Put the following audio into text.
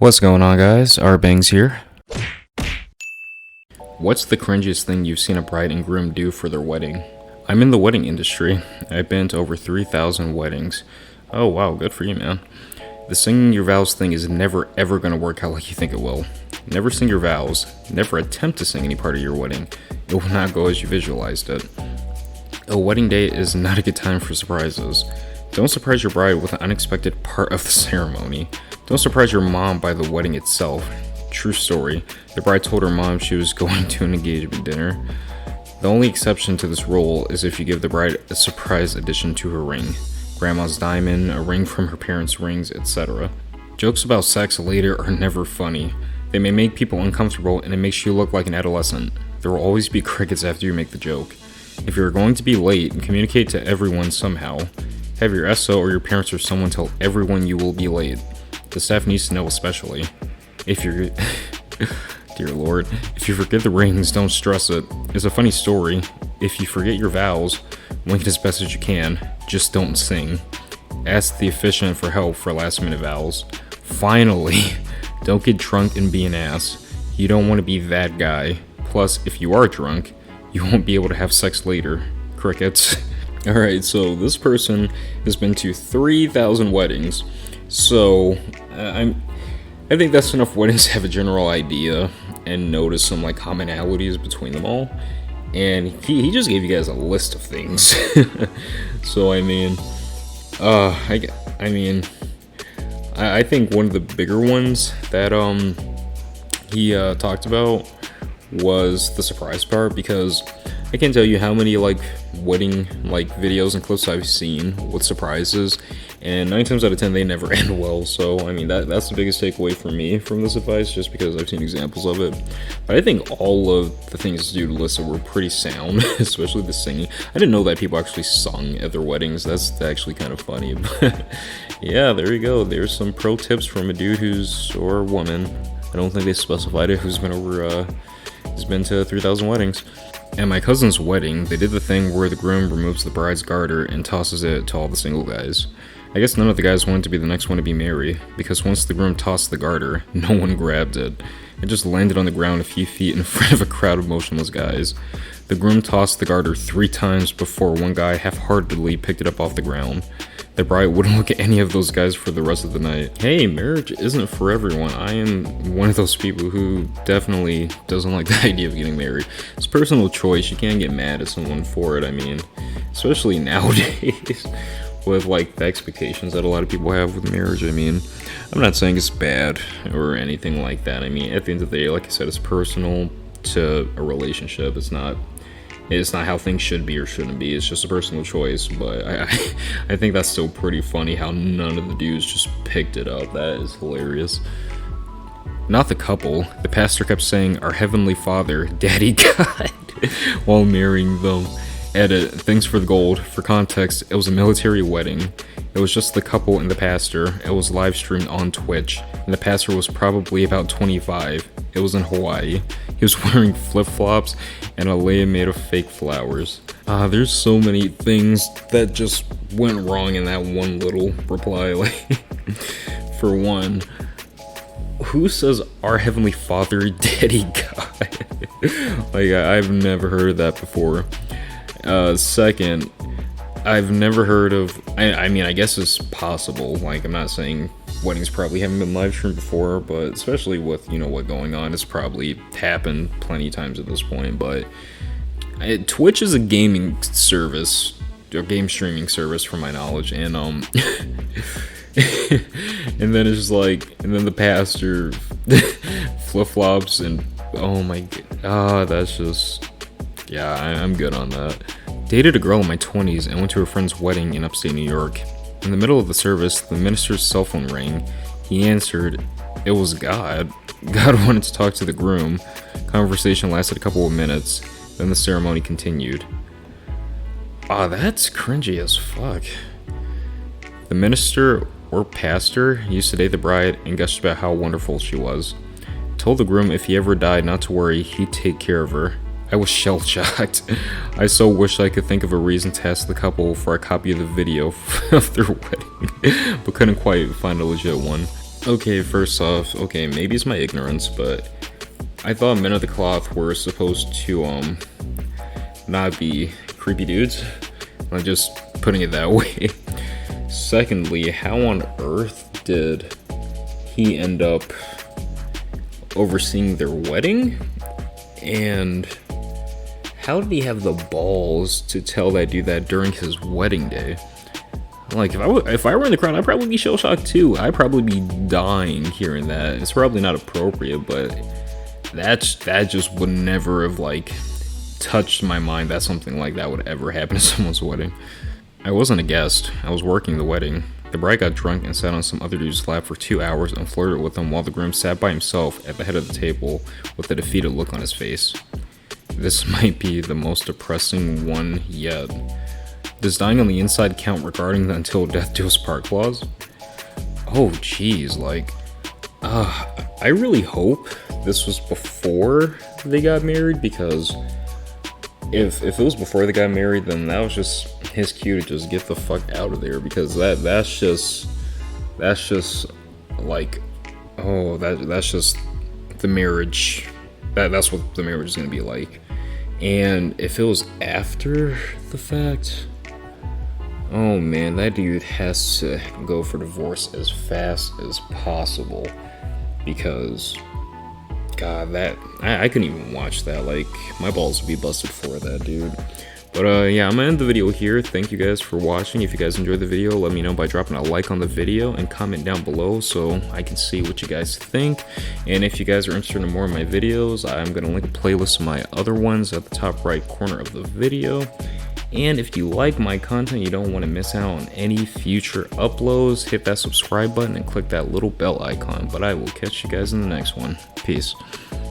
What's going on, guys? rBangerz here. What's the cringiest thing you've seen a bride and groom do for their wedding? I'm in the wedding industry. I've been to over 3,000 weddings. Oh wow, good for you, man. The singing your vows thing is never ever gonna work out like you think it will. Never sing your vows. Never attempt to sing any part of your wedding. It will not go as you visualized it. A wedding day is not a good time for surprises. Don't surprise your bride with an unexpected part of the ceremony. Don't surprise your mom by the wedding itself. True story. The bride told her mom she was going to an engagement dinner. The only exception to this rule is if you give the bride a surprise addition to her ring. Grandma's diamond, a ring from her parents' rings, etc. Jokes about sex later are never funny. They may make people uncomfortable and it makes you look like an adolescent. There will always be crickets after you make the joke. If you're going to be late, communicate to everyone somehow. Have your SO or your parents or someone tell everyone you will be late. The staff needs to know especially. If you're... Dear Lord. If you forget the rings, don't stress it. It's a funny story. If you forget your vows, wink it as best as you can. Just don't sing. Ask the officiant for help for last minute vows. Finally, don't get drunk and be an ass. You don't want to be that guy. Plus, if you are drunk, you won't be able to have sex later. Crickets. Alright, so this person has been to 3,000 weddings. So, I think that's enough weddings to have a general idea and notice some like commonalities between them all. And he just gave you guys a list of things. So I think one of the bigger ones that he talked about was the surprise part, because I can't tell you how many like wedding like videos and clips I've seen with surprises, and 9 times out of 10 they never end well. So I mean that's the biggest takeaway for me from this advice, just because I've seen examples of it. But I think all of the things this dude listed were pretty sound, especially the singing. I didn't know that people actually sung at their weddings. That's actually kind of funny. But yeah, there you go. There's some pro tips from a dude or a woman. I don't think they specified it, who's been to 3,000 weddings. At my cousin's wedding, they did the thing where the groom removes the bride's garter and tosses it to all the single guys. I guess none of the guys wanted to be the next one to be married, because once the groom tossed the garter, no one grabbed it. It just landed on the ground a few feet in front of a crowd of motionless guys. The groom tossed the garter 3 times before one guy half-heartedly picked it up off the ground. The bride wouldn't look at any of those guys for the rest of the night. Hey, marriage isn't for everyone. I am one of those people who definitely doesn't like the idea of getting married. It's personal choice. You can't get mad at someone for it. I mean, especially nowadays with like the expectations that a lot of people have with marriage. I mean, I'm not saying it's bad or anything like that. I mean, at the end of the day, like I said, it's personal to a relationship. It's not how things should be or shouldn't be. It's just a personal choice. But I think that's still pretty funny how none of the dudes just picked it up. That is hilarious. Not the couple. The pastor kept saying, "Our Heavenly Father, Daddy God," while marrying them. Edit, thanks for the gold. For context, it was a military wedding. It was just the couple and the pastor. It was live streamed on Twitch, and the pastor was probably about 25. It was in Hawaii. He was wearing flip-flops and a lei made of fake flowers. There's so many things that just went wrong in that one little reply. Like, for one, who says "Our Heavenly Father, Daddy God"? Like, I've never heard that before. Second, I've never heard of, I mean, I guess it's possible. Like, I'm not saying weddings probably haven't been live streamed before, but especially with, you know, what going on, it's probably happened plenty of times at this point. But Twitch is a gaming service, a game streaming service from my knowledge, and and then it's like, and then the pastor flip-flops, and oh my god, that's just, yeah, I'm good on that. Dated a girl in my 20s and went to her friend's wedding in upstate New York. In the middle of the service, the minister's cell phone rang. He answered. It was God. God wanted to talk to the groom. Conversation lasted a couple of minutes, then the ceremony continued. That's cringy as fuck. The minister or pastor used to date the bride and gushed about how wonderful she was. Told the groom if he ever died not to worry, he'd take care of her. I was shell-shocked. I so wish I could think of a reason to ask the couple for a copy of the video of their wedding, but couldn't quite find a legit one. Okay, first off, okay, maybe it's my ignorance, but I thought men of the cloth were supposed to not be creepy dudes. I'm just putting it that way. Secondly, how on earth did he end up overseeing their wedding? And how did he have the balls to tell that dude that during his wedding day? Like, if I were in the crowd, I'd probably be shell shocked too. I'd probably be dying hearing that. It's probably not appropriate, but that just would never have like touched my mind that something like that would ever happen at someone's wedding. I wasn't a guest. I was working the wedding. The bride got drunk and sat on some other dude's lap for 2 hours and flirted with him while the groom sat by himself at the head of the table with a defeated look on his face. This might be the most depressing one yet. Does dying on the inside count regarding the until death do us part clause? Oh jeez, like, I really hope this was before they got married, because if it was before they got married, then that was just his cue to just get the fuck out of there, because that's just like, oh, that's just the marriage. That's what the marriage is gonna be like. And if it was after the fact, oh man, that dude has to go for divorce as fast as possible, because God, that I couldn't even watch that. Like, my balls would be busted for that dude. But yeah, I'm gonna end the video here. Thank you guys for watching. If you guys enjoyed the video, let me know by dropping a like on the video and comment down below so I can see what you guys think. And if you guys are interested in more of my videos, I'm gonna link a playlist of my other ones at the top right corner of the video. And if you like my content, you don't want to miss out on any future uploads, hit that subscribe button and click that little bell icon. But I will catch you guys in the next one. Peace.